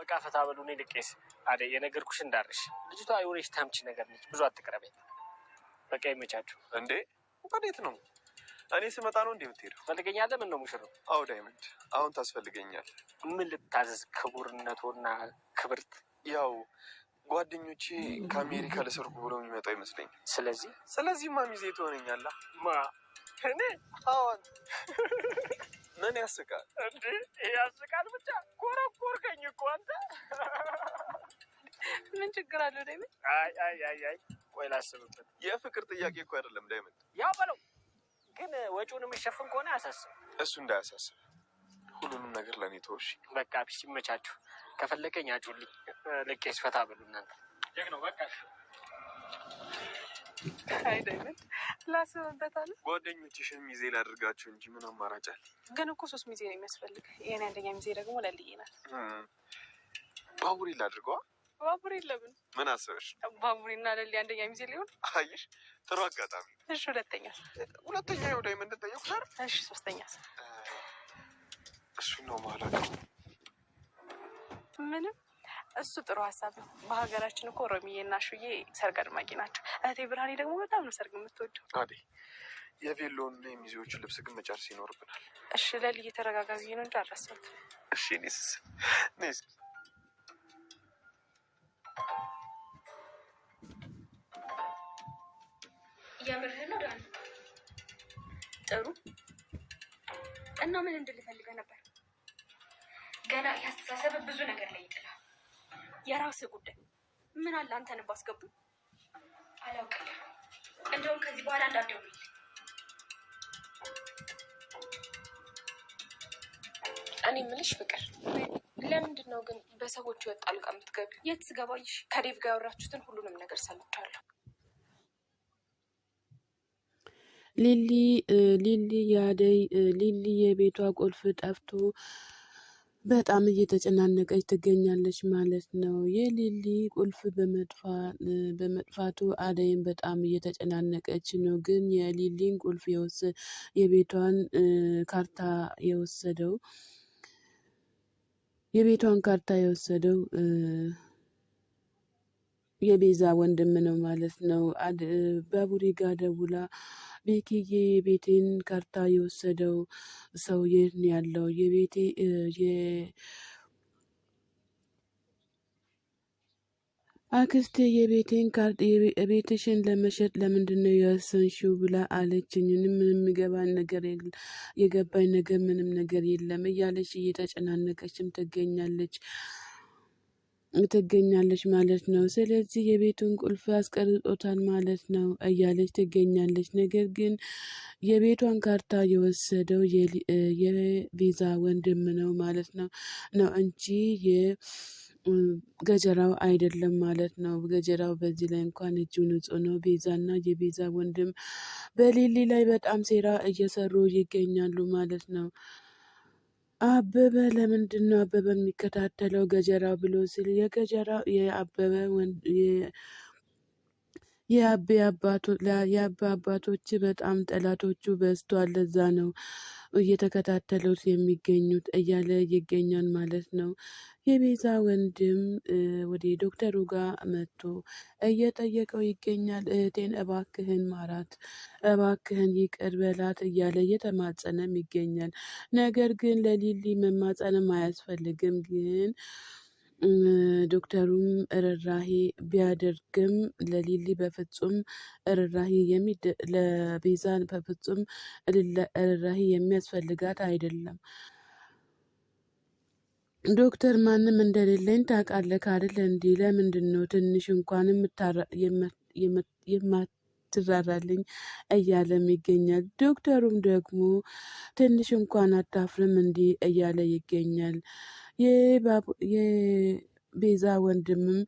በቃ ፈታ በሉ። እኔ ልቄስ አደይ የነገርኩሽ እንዳርሽ ልጅቷ የሆነች ታምች ነገር ነች። ብዙ አትቅረበኝ። በቃ ይመቻችሁ። እንዴ ወዴት ነው? እኔ ስመጣ ነው እንዴ የምትሄደው? ፈልገኛለህ? ምን ነው ሙሽራው? አዎ ዳይመንድ፣ አሁን ታስፈልገኛል። ምን ልታዘዝ? ክቡርነቶና ክብርት። ያው ጓደኞቼ ከአሜሪካ ለሰርጉ ብለው የሚመጣው ይመስለኝ። ስለዚህማ ሚዜ ትሆነኛለህ? ማ እኔ? አዎን። ምን ያስቃል እንዴ? ያስቃል ብቻ ኮረኮርከኝ እኮ አንተ። ምን ችግር አለው ዳይመንድ? አይ ቆይ ላስብበት። የፍቅር ጥያቄ እኮ አይደለም ዳይመንድ። ያው በለው ግን ወጪውን የሚሸፍን ከሆነ አያሳስብ። እሱ እንዳያሳስብ ሁሉንም ነገር ለእኔ ተወሽ። በቃ ቢስ ይመቻችሁ። ከፈለገኝ አጩልኝ። ልቄስ ፈታ በሉ እናንተ። ነው በቃ አይ ዳይመንድ ላስብበታለሁ። ጓደኞችሽን ሚዜ ላድርጋቸው እንጂ ምን አማራጭ አለ? ግን እኮ 3 ሚዜ ነው የሚያስፈልግ። የኔ አንደኛ ሚዜ ደግሞ ለልዬ ናት። ባቡሬ ላድርገዋ? ባቡሬ ለምን? ምን አሰበሽ? ባቡሬና ለሊ አንደኛ ሚዜ ሊሆን? አይሽ ጥሩ አጋጣሚ። እሺ ሁለተኛ ይኸው ዳይመንድ ጠየቁሽ አይደል? እሺ ሶስተኛ እሱ ነው ማለት ምንም እሱ ጥሩ ሀሳብ ነው። በሀገራችን እኮ ሮሚዬና ሹዬ ሰርግ አድማቂ ናቸው። እህቴ ብርሃኔ ደግሞ በጣም ነው ሰርግ የምትወደው። አዴ የቬሎና የሚዜዎችን ልብስ ግን መጨረስ ይኖርብናል። እሺ ለሊ እየተረጋጋ ብዬ ነው እንጂ አልረሳሁትም። እሺ ኔስ የምርህን ነው ዳኒ? ጥሩ እና ምን እንድልፈልገ ነበር? ገና ያስተሳሰብ ብዙ ነገር ላይ ይጥላል። የራስህ ጉዳይ። ምን አለ አንተን ባስገቡ? አላውቅም። እንደውም ከዚህ በኋላ እንዳትደውልልኝ። እኔ የምልሽ ፍቅር፣ ለምንድን ነው ግን በሰዎቹ ጣልቃ የምትገቢው? የት ስገባይሽ? ከዴቭ ጋር ያወራችሁትን ሁሉንም ነገር ሰምቻለሁ። ሊሊ የቤቷ ቁልፍ ጠፍቶ በጣም እየተጨናነቀች ትገኛለች ማለት ነው። የሊሊ ቁልፍ በመጥፋቱ አደይም በጣም እየተጨናነቀች ነው። ግን የሊሊን ቁልፍ የቤቷን ካርታ የወሰደው የቤዛ ወንድም ነው ማለት ነው። ባቡሬ ጋ ደውላ ቤኪዬ የቤቴን ካርታ የወሰደው ሰው የት ነው ያለው? አክስቴ ቤትሽን ለመሸጥ ለምንድን ነው የወሰንሽው ብላ አለችኝ። ምንም የገባኝ ነገር ምንም ነገር የለም እያለች እየተጨናነቀችም ትገኛለች ማለት ነው። ስለዚህ የቤቱን ቁልፍ አስቀርጦታል ማለት ነው እያለች ትገኛለች። ነገር ግን የቤቷን ካርታ የወሰደው የቤዛ ወንድም ነው ማለት ነው እንጂ ገጀራው አይደለም ማለት ነው። ገጀራው በዚህ ላይ እንኳን እጁ ንጹህ ነው። ቤዛና የቤዛ ወንድም በሊሊ ላይ በጣም ሴራ እየሰሩ ይገኛሉ ማለት ነው። አበበ ለምንድን ነው አበበ የሚከታተለው ገጀራው ብሎ ሲል የአቤ አባቶች በጣም ጠላቶቹ በዝቷል። ለዛ ነው እየተከታተሉት የሚገኙት እያለ ይገኛል ማለት ነው። የቤዛ ወንድም ወደ ዶክተሩ ጋር መጥቶ እየጠየቀው ይገኛል። እህቴን እባክህን ማራት፣ እባክህን ይቅር በላት እያለ እየተማጸነም ይገኛል። ነገር ግን ለሊሊ መማጸንም አያስፈልግም። ግን ዶክተሩም ርህራሄ ቢያደርግም ለሊሊ በፍጹም ለቤዛን በፍጹም ርህራሄ የሚያስፈልጋት አይደለም። ዶክተር ማንም እንደሌለኝ ታውቃለህ አይደል? እንዲህ ለምንድን ነው ትንሽ እንኳን የማትራራልኝ እያለም ይገኛል። ዶክተሩም ደግሞ ትንሽ እንኳን አታፍርም እንዲህ እያለ ይገኛል። የቤዛ ወንድምም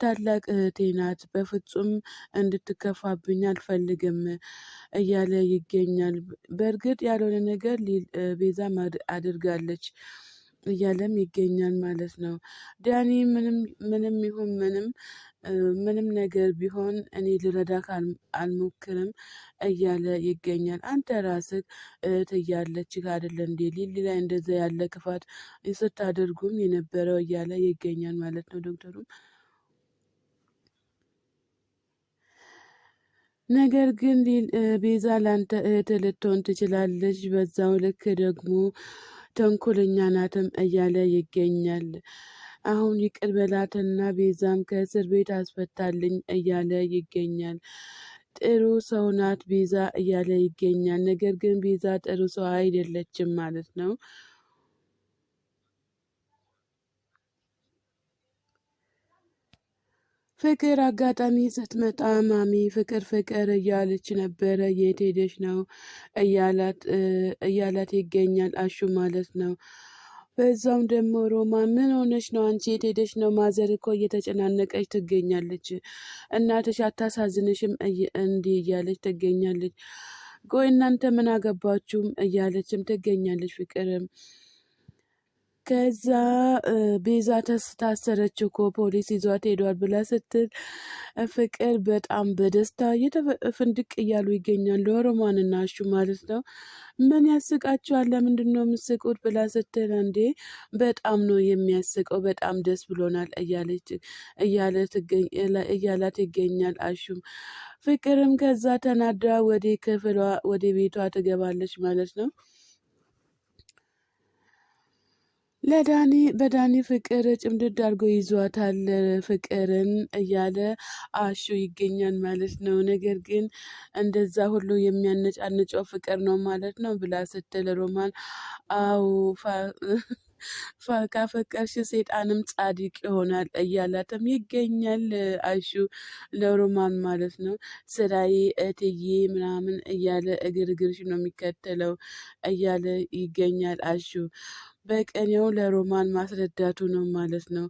ታላቅ እህቴ ናት፣ በፍጹም እንድትከፋብኝ አልፈልግም እያለ ይገኛል። በእርግጥ ያልሆነ ነገር ቤዛ አድርጋለች እያለም ይገኛል ማለት ነው። ዳኒ ምንም ይሁን ምንም ምንም ነገር ቢሆን እኔ ልረዳህ አልሞክርም እያለ ይገኛል። አንተ ራስህ እህት እያለችህ አይደለ እንዴ ሊሊ ላይ እንደዛ ያለ ክፋት ስታደርጉም የነበረው እያለ ይገኛል ማለት ነው ዶክተሩም። ነገር ግን ቤዛ ላንተ እህት ልትሆን ትችላለች፣ በዛው ልክ ደግሞ ተንኮለኛ ናትም እያለ ይገኛል። አሁን ይቅር በላትና ቤዛም ከእስር ቤት አስፈታልኝ እያለ ይገኛል። ጥሩ ሰው ናት ቤዛ እያለ ይገኛል። ነገር ግን ቤዛ ጥሩ ሰው አይደለችም ማለት ነው። ፍቅር አጋጣሚ ስትመጣ ማሚ ፍቅር እያለች ነበረ። የት ሄደሽ ነው እያላት ይገኛል አሹ ማለት ነው። በዛውም ደግሞ ሮማን ምን ሆነች ነው አንቺ የት ሄደሽ ነው? ማዘር እኮ እየተጨናነቀች ትገኛለች። እናትሽ አታሳዝንሽም እንዲህ እያለች ትገኛለች። ቆይ እናንተ ምን አገባችሁም እያለችም ትገኛለች ፍቅርም። ከዛ ቤዛ ታሰረች እኮ ፖሊስ ይዟት ሄዷል ብላ ስትል ፍቅር በጣም በደስታ ፍንድቅ እያሉ ይገኛሉ። ሮማንና አሹ ማለት ነው። ምን ያስቃችኋል? ለምንድን ነው የምስቁት? ብላ ስትል እንዴ በጣም ነው የሚያስቀው፣ በጣም ደስ ብሎናል እያላት ይገኛል አሹም። ፍቅርም ከዛ ተናዳ ወደ ክፍሏ ወደ ቤቷ ትገባለች ማለት ነው። በዳኒ ፍቅር ጭምድድ አድርጎ ይዟታል ፍቅርን እያለ አሹ ይገኛል ማለት ነው። ነገር ግን እንደዛ ሁሉ የሚያነጫንጨው ፍቅር ነው ማለት ነው ብላ ስትል ሮማን አዎ ካፈቀርሽ ሴጣንም ጻድቅ ይሆናል እያላትም ይገኛል አሹ ለሮማን ማለት ነው። ስራዬ እትዬ ምናምን እያለ እግርግርሽ ነው የሚከተለው እያለ ይገኛል አሹ። በቅኔው ለሮማን ማስረዳቱ ነው ማለት ነው።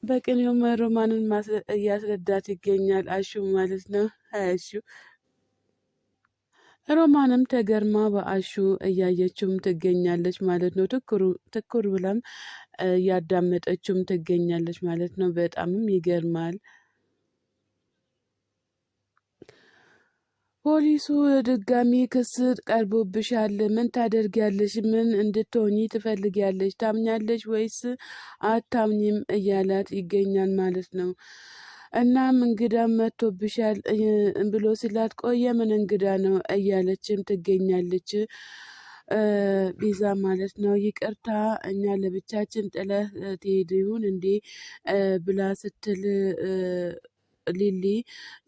በቅኔው ሮማንን እያስረዳት ይገኛል አሹ ማለት ነው። አሹ ሮማንም ተገርማ በአሹ እያየችውም ትገኛለች ማለት ነው። ትኩር ብላም እያዳመጠችውም ትገኛለች ማለት ነው። በጣምም ይገርማል። ፖሊሱ ድጋሚ ክስ ቀርቦብሻል፣ ምን ታደርጊያለሽ? ምን እንድትሆኚ ትፈልጊያለሽ? ታምኛለሽ ወይስ አታምኝም? እያላት ይገኛል ማለት ነው። እናም እንግዳ መጥቶብሻል ብሎ ሲላት ቆየ ምን እንግዳ ነው እያለችም ትገኛለች ቤዛ ማለት ነው። ይቅርታ እኛ ለብቻችን ጥለህ ትሄድ ይሁን እንዴ ብላ ስትል ሊሊ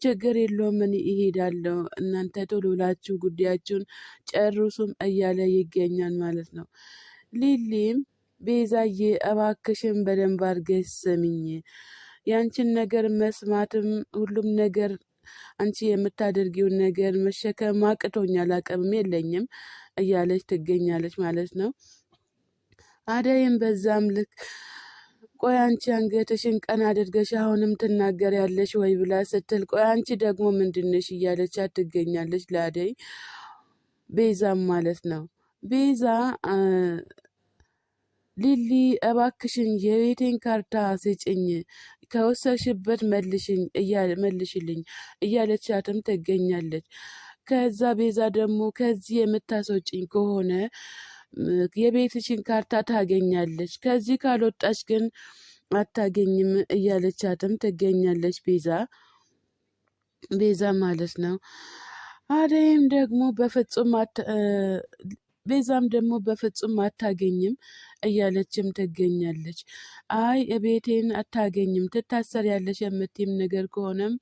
ችግር የለውም እኔ እሄዳለሁ፣ እናንተ ቶሎ ብላችሁ ጉዳያችሁን ጨርሱም እያለ ይገኛል ማለት ነው። ሊሊም ቤዛዬ እባክሽን በደንብ አድርገሽ ስሚኝ፣ ያንቺን ነገር መስማትም ሁሉም ነገር አንቺ የምታደርጊውን ነገር መሸከም አቅቶኛል፣ አቅምም የለኝም እያለች ትገኛለች ማለት ነው። አደይም በዛም ልክ ቆይ አንቺ አንገትሽን ቀና አድርገሽ አሁንም ትናገሪያለሽ ወይ ብላ ስትል ቆይ አንቺ ደግሞ ምንድነሽ እያለቻት ትገኛለች ለአደይ። ቤዛም ማለት ነው። ቤዛ ሊሊ እባክሽን የቤቴን ካርታ ስጭኝ፣ ከወሰድሽበት መልሽልኝ እያለቻትም ትገኛለች። ከዛ ቤዛ ደግሞ ከዚህ የምታስወጭኝ ከሆነ የቤትሽን ካርታ ታገኛለች፣ ከዚህ ካልወጣች ግን አታገኝም እያለቻትም ትገኛለች ቤዛ ማለት ነው። አደይም ደግሞ ቤዛም ደግሞ በፍጹም አታገኝም እያለችም ትገኛለች። አይ ቤቴን አታገኝም ትታሰሪያለሽ የምትይም ነገር ከሆነም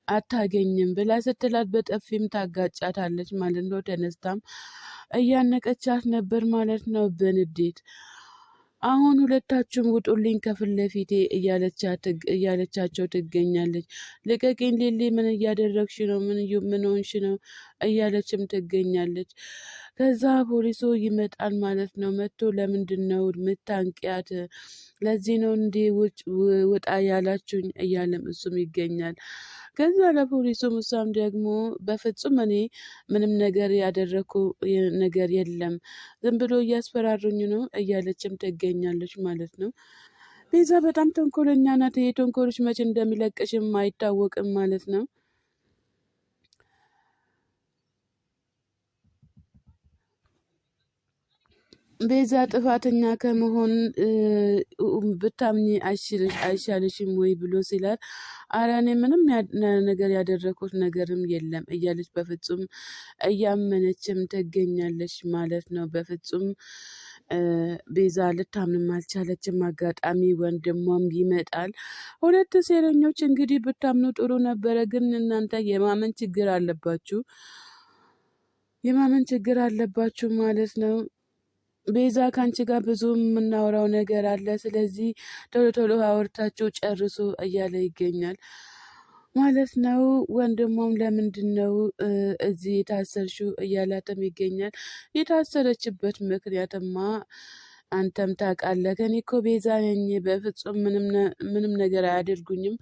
አታገኝም ብላ ስትላት በጥፊም ታጋጫታለች ማለት ነው። ተነስታም እያነቀቻት ነበር ማለት ነው በንዴት። አሁን ሁለታችሁም ውጡልኝ ከፊት ለፊቴ እያለቻቸው ትገኛለች። ልቀቂኝ ሊሊ፣ ምን እያደረግሽ ነው? ምን ሆንሽ ነው? እያለችም ትገኛለች። ከዛ ፖሊሱ ይመጣል ማለት ነው። መጥቶ ለምንድን ነው ምታንቂያት? ለዚህ ነው እንዲህ ውጣ ያላችሁኝ እያለም እሱም ይገኛል። ከዛ ለፖሊሱም እሷም ደግሞ በፍጹም እኔ ምንም ነገር ያደረኩ ነገር የለም፣ ዝም ብሎ እያስፈራሩኝ ነው እያለችም ትገኛለች ማለት ነው። ቤዛ በጣም ተንኮለኛ ናት። ይሄ ተንኮሎች መቼ እንደሚለቅሽም አይታወቅም ማለት ነው። ቤዛ ጥፋተኛ ከመሆን ብታምኚ አይሻልሽም ወይ ብሎ ሲላት፣ ኧረ እኔ ምንም ነገር ያደረኩት ነገርም የለም እያለች በፍጹም እያመነችም ትገኛለች ማለት ነው። በፍጹም ቤዛ ልታምንም አልቻለችም። አጋጣሚ ወንድሟም ይመጣል። ሁለት ሴረኞች እንግዲህ ብታምኑ ጥሩ ነበረ፣ ግን እናንተ የማመን ችግር አለባችሁ ማለት ነው። ቤዛ ከአንቺ ጋር ብዙ የምናወራው ነገር አለ፣ ስለዚህ ቶሎ ቶሎ አውርታችሁ ጨርሱ እያለ ይገኛል ማለት ነው። ወንድሟም ለምንድን ነው እዚህ የታሰርሽው እያላትም ይገኛል። የታሰረችበት ምክንያትማ አንተም ታውቃለህ፣ እኔ እኮ ቤዛ ነኝ፣ በፍጹም ምንም ነገር አያደርጉኝም፣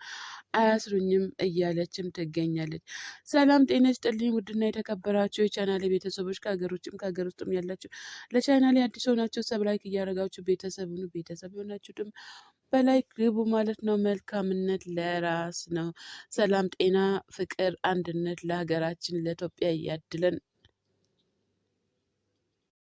አያስሩኝም እያለችም ትገኛለች። ሰላም ጤና ይስጥልኝ ውድና የተከበራችሁ የቻናሌ ቤተሰቦች ከሀገር ውጭም ከሀገር ውስጥም ያላችሁ ለቻናሌ አዲስ ሆናችሁ ሰብላይክ እያደረጋችሁ ቤተሰብ የሆናችሁትም በላይክ ግቡ ማለት ነው። መልካምነት ለራስ ነው። ሰላም ጤና ፍቅር አንድነት ለሀገራችን ለኢትዮጵያ እያድለን